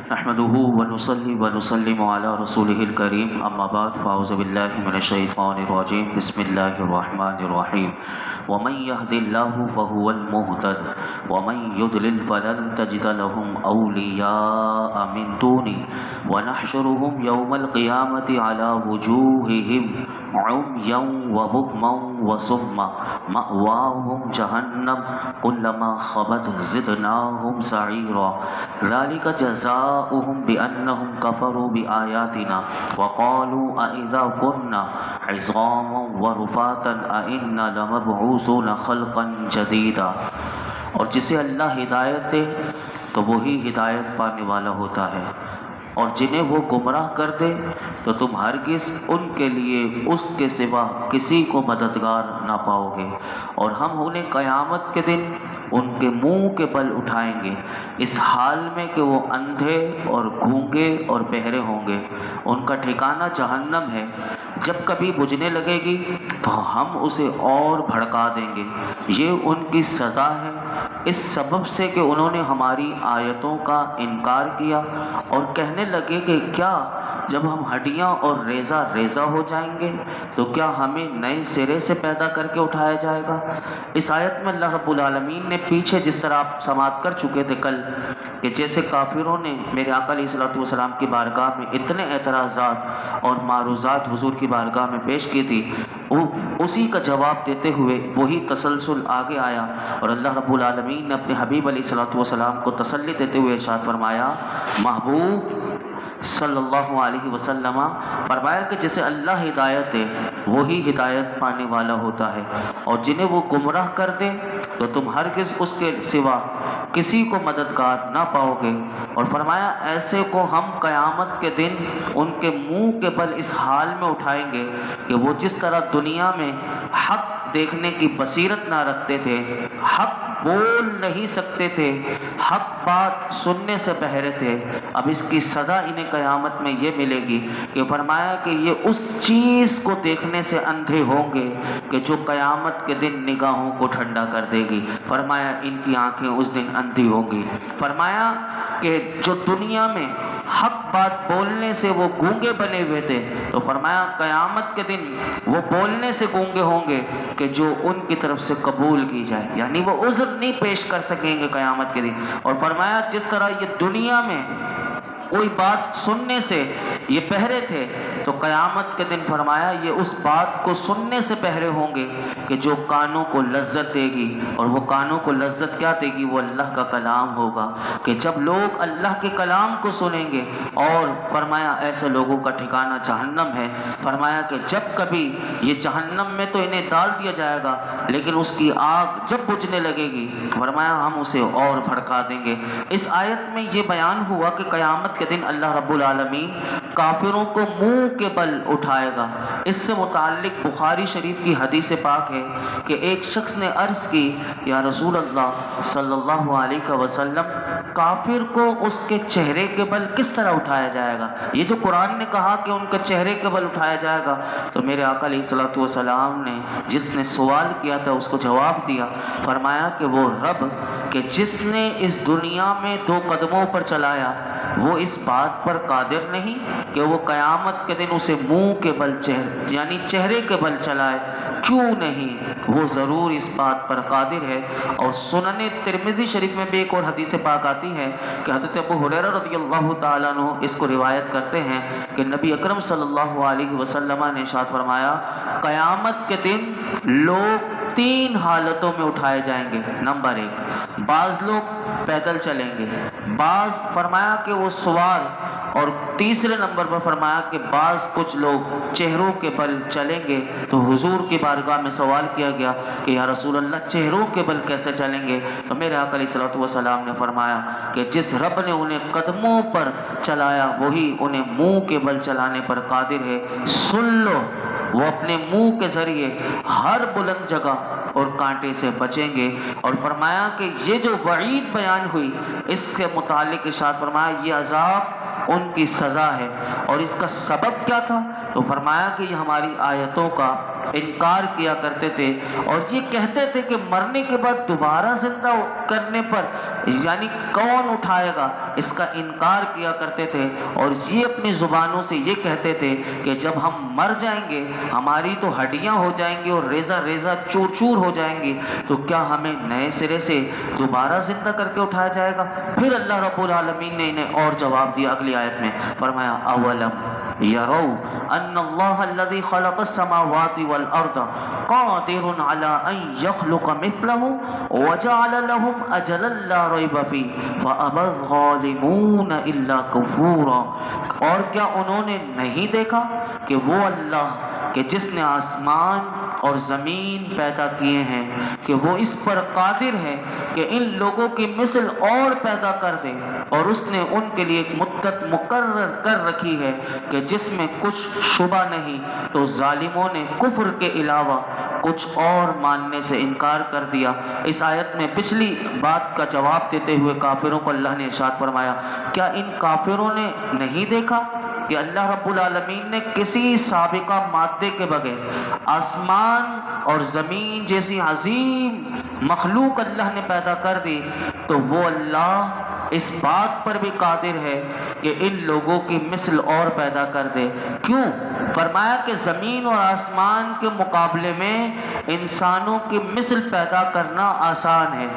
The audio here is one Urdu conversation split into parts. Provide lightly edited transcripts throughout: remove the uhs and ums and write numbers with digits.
نحمده ونصلي ونسلم على رسوله الكريم اما بعد فاعوذ بالله من الشيطان الرجيم بسم الله الرحمن الرحيم ومن يهد الله فهو المهتد ومن يضلل فلن تجد لهم اولياء من دوني ونحشرهم يوم القيامة على وجوههم عميا وبكما وصما مأواهم جهنم كلما خبت زدناهم سعيرا ذلك جزاؤهم بأنهم كفروا بآياتنا وقالوا أئذا كنا عظاما ورفاتا أئنا لمبعوثون خلقا جديدا۔ اور جسے اللہ ہدایت دے تو وہی ہدایت پانے والا ہوتا ہے، اور جنہیں وہ گمراہ کر دے تو تم ہرگز ان کے لیے اس کے سوا کسی کو مددگار نہ پاؤ گے، اور ہم انہیں قیامت کے دن ان کے منہ کے بل اٹھائیں گے اس حال میں کہ وہ اندھے اور گونگے اور بہرے ہوں گے، ان کا ٹھکانہ جہنم ہے، جب کبھی بجھنے لگے گی تو ہم اسے اور بھڑکا دیں گے، یہ ان کی سزا ہے اس سبب سے کہ انہوں نے ہماری آیتوں کا انکار کیا اور کہنے لگے کہ کیا جب ہم ہڈیاں اور ریزہ ریزہ ہو جائیں گے تو کیا ہمیں نئے سرے سے پیدا کر کے اٹھایا جائے گا۔ اس آیت میں اللہ رب العالمین نے پیچھے جس طرح آپ سماعت کر چکے تھے کل کہ جیسے کافروں نے میرے آقا علیہ الصلوۃ والسلام کی بارگاہ میں اتنے اعتراضات اور معروضات حضور کی بارگاہ میں پیش کی تھی، اسی کا جواب دیتے ہوئے وہی تسلسل آگے آیا، اور اللہ رب العالمین نے اپنے حبیب علیہ الصلوۃ والسلام کو تسلی دیتے ہوئے ارشاد فرمایا، محبوب صلی اللہ علیہ وسلم فرمایا کہ جسے اللہ ہدایت دے وہی ہدایت پانے والا ہوتا ہے، اور جنہیں وہ گمراہ کر دے تو تم ہرگز اس کے سوا کسی کو مددگار نہ پاؤ گے، اور فرمایا ایسے کو ہم قیامت کے دن ان کے منہ کے بل اس حال میں اٹھائیں گے کہ وہ جس طرح دنیا میں حق دیکھنے کی بصیرت نہ رکھتے تھے، حق بول نہیں سکتے تھے، حق بات سننے سے بہرے تھے، اب اس کی سزا انہیں قیامت میں یہ ملے گی کہ فرمایا کہ یہ اس چیز کو دیکھنے سے اندھے ہوں گے کہ جو قیامت کے دن نگاہوں کو ٹھنڈا کر دے گی، فرمایا ان کی آنکھیں اس دن اندھی ہوں گی، فرمایا کہ جو دنیا میں حق بات بولنے سے وہ گونگے بنے ہوئے تھے تو فرمایا قیامت کے دن وہ بولنے سے گونگے ہوں گے کہ جو ان کی طرف سے قبول کی جائے، یعنی وہ عذر نہیں پیش کر سکیں گے قیامت کے دن، اور فرمایا جس طرح یہ دنیا میں کوئی بات سننے سے یہ پہرے تھے تو قیامت کے دن فرمایا یہ اس بات کو سننے سے پہرے ہوں گے کہ جو کانوں کو لذت دے گی، اور وہ کانوں کو لذت کیا دے گی؟ وہ اللہ کا کلام ہوگا، کہ جب لوگ اللہ کے کلام کو سنیں گے، اور فرمایا ایسے لوگوں کا ٹھکانہ جہنم ہے، فرمایا کہ جب کبھی یہ جہنم میں تو انہیں ڈال دیا جائے گا لیکن اس کی آگ جب بجھنے لگے گی فرمایا ہم اسے اور بھڑکا دیں گے۔ اس آیت میں یہ بیان ہوا کہ قیامت کے دن اللہ رب العالمین کافروں کو منہ کے بل اٹھائے گا۔ اس سے متعلق بخاری شریف کی حدیث پاک ہے کہ ایک شخص نے عرض کی، یا رسول اللہ صلی اللہ علیہ وسلم، کافر کو اس کے چہرے کے بل کس طرح اٹھایا جائے گا؟ یہ جو قرآن نے کہا کہ ان کے چہرے کے بل اٹھایا جائے گا، تو میرے آقا علیہ الصلوۃ والسلام نے جس نے سوال کیا تھا اس کو جواب دیا، فرمایا کہ وہ رب کہ جس نے اس دنیا میں دو قدموں پر چلایا وہ اس بات پر قادر نہیں کہ وہ قیامت کے دن اسے منہ کے بل یعنی چہرے کے بل چلائے؟ کیوں نہیں، وہ ضرور اس بات پر قادر ہے۔ اور سنن ترمذی شریف میں بھی ایک اور حدیث پاک آتی ہے کہ حضرت ابو ہریرہ رضی اللہ تعالیٰ عنہ اس کو روایت کرتے ہیں کہ نبی اکرم صلی اللہ علیہ وسلم نے ارشاد فرمایا، قیامت کے دن لوگ تین حالتوں میں اٹھائے جائیں گے۔ نمبر ایک، بعض لوگ پیدل چلیں گے، بعض فرمایا کہ وہ سوار، اور تیسرے نمبر پر فرمایا کہ بعض کچھ لوگ چہروں کے بل چلیں گے۔ تو حضور کی بارگاہ میں سوال کیا گیا کہ یا رسول اللہ چہروں کے بل کیسے چلیں گے؟ تو میرے آقا علیہ الصلوۃ والسلام نے فرمایا کہ جس رب نے انہیں قدموں پر چلایا وہی انہیں منہ کے بل چلانے پر قادر ہے۔ سن لو، وہ اپنے منہ کے ذریعے ہر بلند جگہ اور کانٹے سے بچیں گے۔ اور فرمایا کہ یہ جو وعید بیان ہوئی اس سے متعلق ارشاد فرمایا یہ عذاب ان کی سزا ہے، اور اس کا سبب کیا تھا؟ تو فرمایا کہ یہ ہماری آیتوں کا انکار کیا کرتے تھے، اور یہ کہتے تھے کہ مرنے کے بعد دوبارہ زندہ کرنے پر یعنی کون اٹھائے گا؟ اس کا انکار کیا کرتے تھے، اور یہ اپنی زبانوں سے یہ کہتے تھے کہ جب ہم مر جائیں گے ہماری تو ہڈیاں ہو جائیں گی اور ریزہ ریزہ چور چور ہو جائیں گی، تو کیا ہمیں نئے سرے سے دوبارہ زندہ کر کے اٹھایا جائے گا؟ پھر اللہ رب العالمین نے انہیں اور جواب دیا اگلی آیت میں، فرمایا اولم یرو ان اللہ الذی خلق السماوات والارض قادر علی ان یخلق مثلهم وجعل لهم اجلا لا ریب فیہ فابى الظالمون الا کفورا۔ اور کیا انہوں نے نہیں دیکھا کہ وہ اللہ کہ جس نے آسمان اور زمین پیدا کیے ہیں کہ وہ اس پر قادر ہے کہ ان لوگوں کی مثل اور پیدا کر دے، اور اس نے ان کے لیے ایک مدت مقرر کر رکھی ہے کہ جس میں کچھ شبہ نہیں، تو ظالموں نے کفر کے علاوہ کچھ اور ماننے سے انکار کر دیا۔ اس آیت میں پچھلی بات کا جواب دیتے ہوئے کافروں کو اللہ نے ارشاد فرمایا، کیا ان کافروں نے نہیں دیکھا کہ اللہ رب العالمین نے کسی سابقہ مادے کے بغیر آسمان اور زمین جیسی عظیم مخلوق اللہ نے پیدا کر دی، تو وہ اللہ اس بات پر بھی قادر ہے کہ ان لوگوں کی مثل اور پیدا کر دے۔ کیوں؟ فرمایا کہ زمین اور آسمان کے مقابلے میں انسانوں کی مثل پیدا کرنا آسان ہے،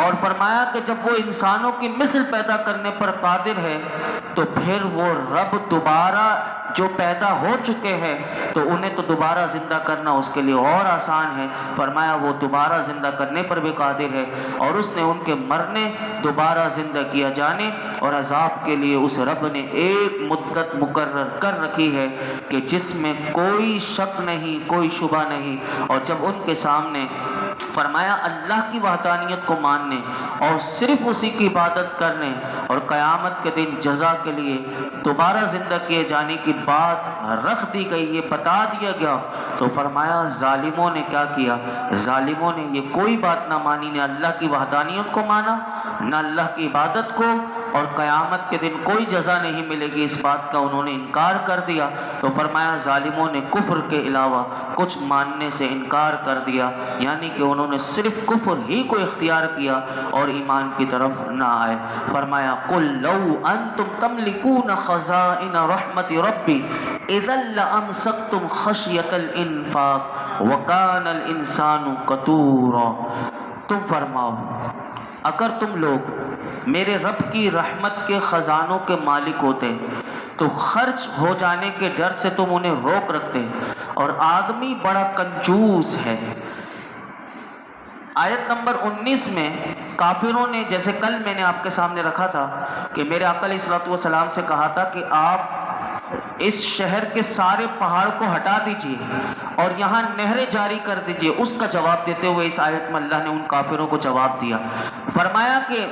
اور فرمایا کہ جب وہ انسانوں کی مثل پیدا کرنے پر قادر ہے تو پھر وہ رب دوبارہ جو پیدا ہو چکے ہیں تو انہیں تو دوبارہ زندہ کرنا اس کے لیے اور آسان ہے۔ فرمایا وہ دوبارہ زندہ کرنے پر بھی قادر ہے، اور اس نے ان کے مرنے، دوبارہ زندہ کیا جانے اور عذاب کے لیے اس رب نے ایک مدت مقرر کر رکھی ہے کہ جس میں کوئی شک نہیں، کوئی شبہ نہیں۔ اور جب ان کے سامنے فرمایا اللہ کی وحدانیت کو ماننے اور صرف اسی کی عبادت کرنے اور قیامت کے دن جزا کے لیے دوبارہ زندہ کیے جانے کی بات رکھ دی گئی، یہ بتا دیا گیا، تو فرمایا ظالموں نے کیا کیا؟ ظالموں نے یہ کوئی بات نہ مانی، نہ اللہ کی وحدانیت کو مانا، نہ اللہ کی عبادت کو، اور قیامت کے دن کوئی جزا نہیں ملے گی اس بات کا انہوں نے انکار کر دیا۔ تو فرمایا ظالموں نے کفر کے علاوہ کچھ ماننے سے انکار کر دیا، یعنی کہ انہوں نے صرف کفر ہی کو اختیار کیا اور ایمان کی طرف نہ آئے۔ فرمایا قل لو انتم تملکون خزائن رحمت ربی اذا لامسکتم خشیۃ الانفاق وکان الانسان قتورا۔ تم فرماؤ اگر تم لوگ میرے رب کی رحمت کے خزانوں کے مالک ہوتے تو خرچ ہو جانے کے ڈر سے تم انہیں روک رکھتے، اور آدمی بڑا کنجوس ہے۔ آیت نمبر 19 میں کافروں نے، جیسے کل میں نے آپ کے سامنے رکھا تھا کہ میرے آقا علیہ الصلوۃ والسلام سے کہا تھا کہ آپ اس شہر کے سارے پہاڑ کو ہٹا دیجئے اور یہاں نہریں جاری کر دیجئے، اس کا جواب دیتے ہوئے اس آیت میں اللہ نے ان کافروں کو جواب دیا۔ فرمایا کہ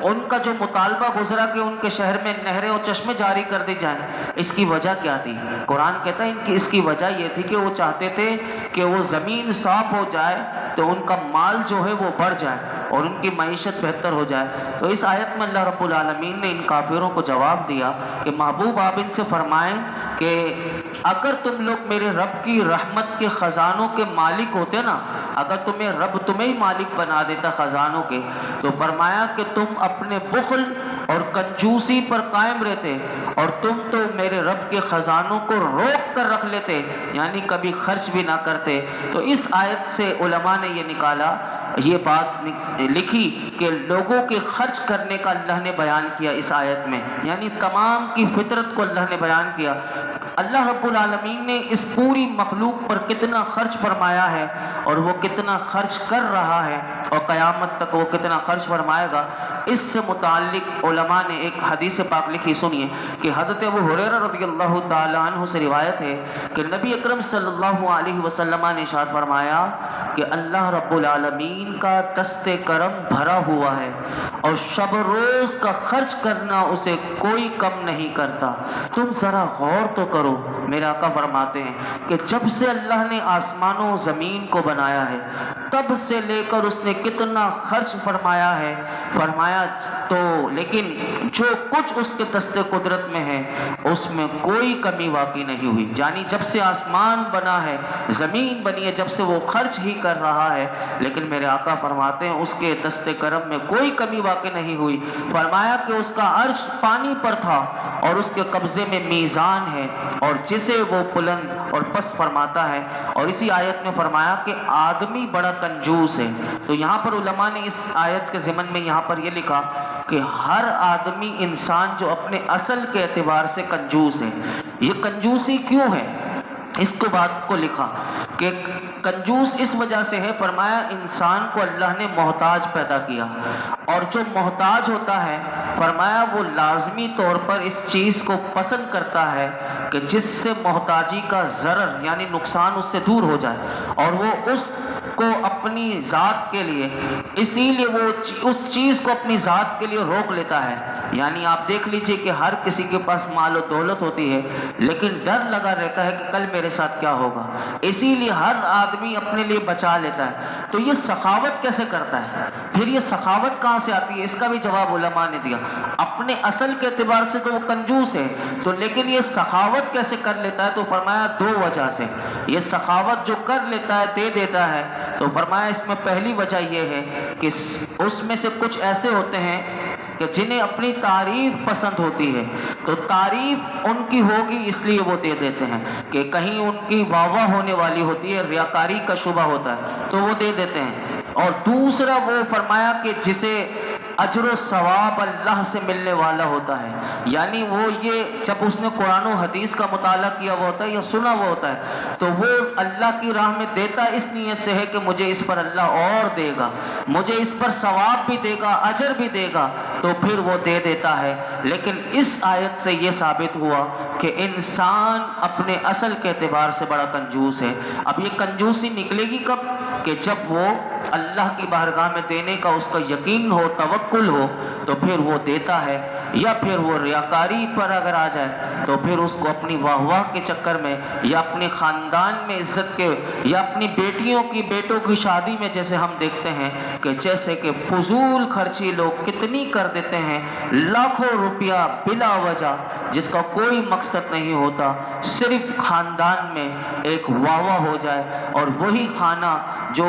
ان کا جو مطالبہ گزرا کہ ان کے شہر میں نہریں اور چشمے جاری کر دی جائیں، اس کی وجہ کیا تھی؟ قرآن کہتا ہے ان کی اس کی وجہ یہ تھی کہ وہ چاہتے تھے کہ وہ زمین صاف ہو جائے تو ان کا مال جو ہے وہ بڑھ جائے اور ان کی معیشت بہتر ہو جائے۔ تو اس آیت میں اللہ رب العالمین نے ان کافروں کو جواب دیا کہ محبوب آپ ان سے فرمائیں کہ اگر تم لوگ میرے رب کی رحمت کے خزانوں کے مالک ہوتے نا، اگر تمہیں رب تمہیں ہی مالک بنا دیتا خزانوں کے، تو فرمایا کہ تم اپنے بخل اور کنجوسی پر قائم رہتے اور تم تو میرے رب کے خزانوں کو روک کر رکھ لیتے، یعنی کبھی خرچ بھی نہ کرتے۔ تو اس آیت سے علماء نے یہ نکالا، یہ بات لکھی کہ لوگوں کے خرچ کرنے کا اللہ نے بیان کیا اس آیت میں، یعنی تمام کی فطرت کو اللہ نے بیان کیا۔ اللہ رب العالمین نے اس پوری مخلوق پر کتنا خرچ فرمایا ہے اور وہ کتنا خرچ کر رہا ہے اور قیامت تک وہ کتنا خرچ فرمائے گا، اس سے متعلق علماء نے ایک حدیث پاک لکھی، سنیے کہ حضرت ابو ہریرہ رضی اللہ تعالی عنہ سے روایت ہے کہ نبی اکرم صلی اللہ علیہ وسلم نے ارشاد فرمایا کہ اللہ رب العالمین کا دست کرم بھرا ہوا ہے اور شب روز کا خرچ کرنا اسے کوئی کم نہیں کرتا۔ تم ذرا غور تو کرو، میرے آقا فرماتے ہیں کہ جب سے اللہ نے آسمان و زمین کو بنایا ہے تب سے لے کر اس نے کتنا خرچ فرمایا ہے، فرمایا تو لیکن جو کچھ اس کے دست قدرت میں ہے اس میں کوئی کمی واقع نہیں ہوئی، یعنی جب سے آسمان بنا ہے، زمین بنی ہے، جب سے وہ خرچ ہی کر رہا ہے، لیکن میرے آقا فرماتے ہیں اس کے دست کرم میں کوئی کمی واقع نہیں ہوئی۔ فرمایا کہ اس کا عرش پانی پر تھا اور اس کے قبضے میں میزان ہے اور جسے وہ بلند اور پست فرماتا ہے۔ اور اسی آیت میں فرمایا کہ آدمی بڑا کنجوس ہے۔ تو یہاں پر علماء نے اس آیت کے ضمن میں یہاں پر یہ لکھا کہ ہر آدمی انسان جو اپنے اصل کے اعتبار سے کنجوس ہے۔ یہ کنجوسی کیوں ہے؟ اس کو بات کو لکھا کہ کنجوس اس وجہ سے ہے، فرمایا انسان کو اللہ نے محتاج پیدا کیا، اور جو محتاج ہوتا ہے فرمایا وہ لازمی طور پر اس چیز کو پسند کرتا ہے کہ جس سے محتاجی کا ضرر یعنی نقصان اس سے دور ہو جائے، اور وہ اس کو اپنی ذات کے لیے، اسی لیے وہ اس چیز کو اپنی ذات کے لیے روک لیتا ہے۔ یعنی آپ دیکھ لیجئے کہ ہر کسی کے پاس مال و دولت ہوتی ہے لیکن ڈر لگا رہتا ہے کہ کل میرے ساتھ کیا ہوگا، اسی لیے ہر آدمی اپنے لیے بچا لیتا ہے۔ تو یہ سخاوت کیسے کرتا ہے؟ پھر یہ سخاوت کہاں سے آتی ہے؟ اس کا بھی جواب علماء نے دیا۔ اپنے اصل کے اعتبار سے تو وہ کنجوس ہے، تو لیکن یہ سخاوت کیسے کر لیتا ہے؟ تو فرمایا دو وجہ سے۔ یہ سخاوت جو کر لیتا ہے، دے دیتا ہے، تو فرمایا اس میں پہلی وجہ یہ ہے کہ اس میں سے کچھ ایسے ہوتے ہیں کہ جنہیں اپنی تعریف پسند ہوتی ہے، تو تعریف ان کی ہوگی اس لیے وہ دے دیتے ہیں، کہ کہیں ان کی واہ واہ ہونے والی ہوتی ہے، ریاکاری کا شبہ ہوتا ہے تو وہ دے دیتے ہیں۔ اور دوسرا وہ فرمایا کہ جسے اجر و ثواب اللہ سے ملنے والا ہوتا ہے، یعنی وہ یہ جب اس نے قرآن و حدیث کا مطالعہ کیا ہوا ہوتا ہے یا سنا ہوا ہوتا ہے تو وہ اللہ کی راہ میں دیتا اس نیت سے ہے کہ مجھے اس پر اللہ اور دے گا، مجھے اس پر ثواب بھی دے گا، اجر بھی دے گا، تو پھر وہ دے دیتا ہے۔ لیکن اس آیت سے یہ ثابت ہوا کہ انسان اپنے اصل کے اعتبار سے بڑا کنجوس ہے۔ اب یہ کنجوسی نکلے گی کب؟ کہ جب وہ اللہ کی بارگاہ میں دینے کا اس کا یقین ہو، توکل ہو، تو پھر وہ دیتا ہے۔ یا پھر وہ ریاکاری پر اگر آ جائے تو پھر اس کو اپنی واہ واہ کے چکر میں یا اپنے خاندان میں عزت کے یا اپنی بیٹیوں کی بیٹوں کی شادی میں، جیسے ہم دیکھتے ہیں کہ جیسے کہ فضول خرچی لوگ کتنی کر دیتے ہیں، لاکھوں روپیہ بلا وجہ جس کا کوئی مقصد نہیں ہوتا، صرف خاندان میں ایک واہ واہ ہو جائے، اور وہی کھانا جو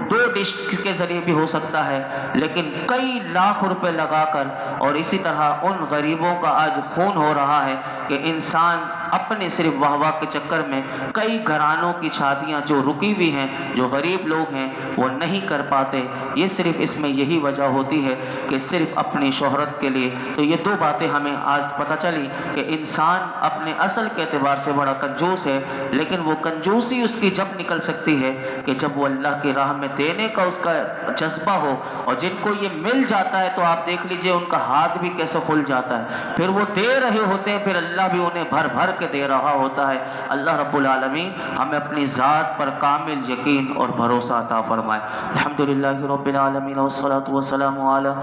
2 ڈش کے ذریعے بھی ہو سکتا ہے لیکن کئی لاکھ روپے لگا کر، اور اسی طرح ان غریبوں کا آج خون ہو رہا ہے کہ انسان اپنے صرف واہ واہ کے چکر میں کئی گھرانوں کی شادیاں جو رکی ہوئی ہیں، جو غریب لوگ ہیں وہ نہیں کر پاتے۔ یہ صرف اس میں یہی وجہ ہوتی ہے کہ صرف اپنی شہرت کے لیے۔ تو یہ 2 باتیں ہمیں آج پتہ چلی کہ انسان اپنے اصل کے اعتبار سے بڑا کنجوس ہے، لیکن وہ کنجوسی اس کی جب نکل سکتی ہے کہ جب وہ اللہ کی راہ میں دینے کا اس کا جذبہ ہو، اور جن کو یہ مل جاتا ہے تو آپ دیکھ لیجئے ان کا ہاتھ بھی کیسے کھل جاتا ہے، پھر وہ دے رہے ہوتے ہیں، پھر اللہ بھی انہیں بھر بھر کے دے رہا ہوتا ہے۔ اللہ رب العالمین ہمیں اپنی ذات پر کامل یقین اور بھروسہ عطا فرمائے۔ الحمدللہ رب العالمین والصلاة والسلام علی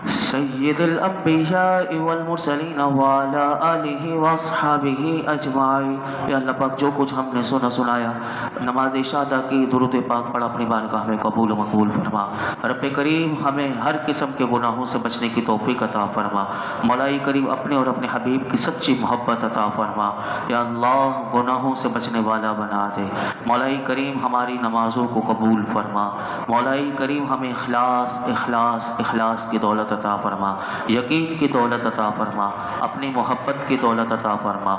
سید الانبیاء والمرسلین وعلی آلہ واصحابہ اجمعین۔ یا اللہ پاک جو کچھ ہم نے سنایا، نماز عشاء ادا کی، درود پاک پڑھا، اپنی بارگاہ میں قبول و مقبول فرما۔ رب کریم ہمیں ہر قسم کے گناہوں سے بچنے کی توفیق عطا فرما۔ مولا کریم اپنے اور اپنے حبیب کی سچی محبت عطا فرما۔ یا اللہ گناہوں سے بچنے والا بنا دے۔ مولا کریم ہماری نمازوں کو قبول فرما۔ مولا کریم ہمیں اخلاص کی دولت عطا فرما، یقین کی دولت عطا فرما، اپنی محبت کی دولت عطا فرما۔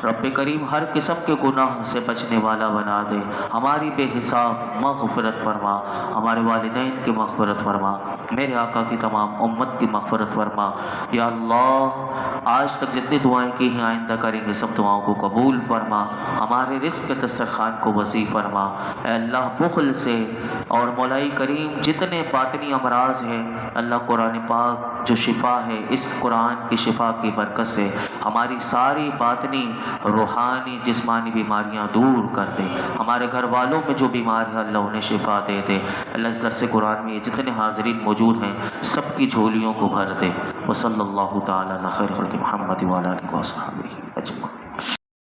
رب کریم ہر قسم کے گناہ سے بچنے والا بنا دے۔ ہماری بے حساب مغفرت فرما، ہمارے والدین کی مغفرت فرما، میرے آقا کی تمام امت کی مغفرت فرما۔ یا اللہ آج تک جتنی دعائیں کی ہیں آئندہ کریں گے سب دعاؤں کو قبول فرما، ہمارے رزق کے دسترخوان کو وسیع فرما۔ اے اللہ بخل سے اور مولا کریم جتنے باطنی امراض ہیں، اللہ قرآن پاک جو شفا ہے، اس قرآن کی شفا کی برکت سے ہماری ساری باطنی روحانی جسمانی بیماریاں دور کر دے۔ ہمارے گھر والوں میں جو بیمار ہے اللہ انہیں شفا دے دے۔ اللہ اس درس قرآن میں جتنے حاضرین موجود ہیں سب کی جھولیوں کو بھر دے۔ وصلی اللہ تعالی علی خیر خلق محمد وعلی آلہ وصحبہ اجمعین۔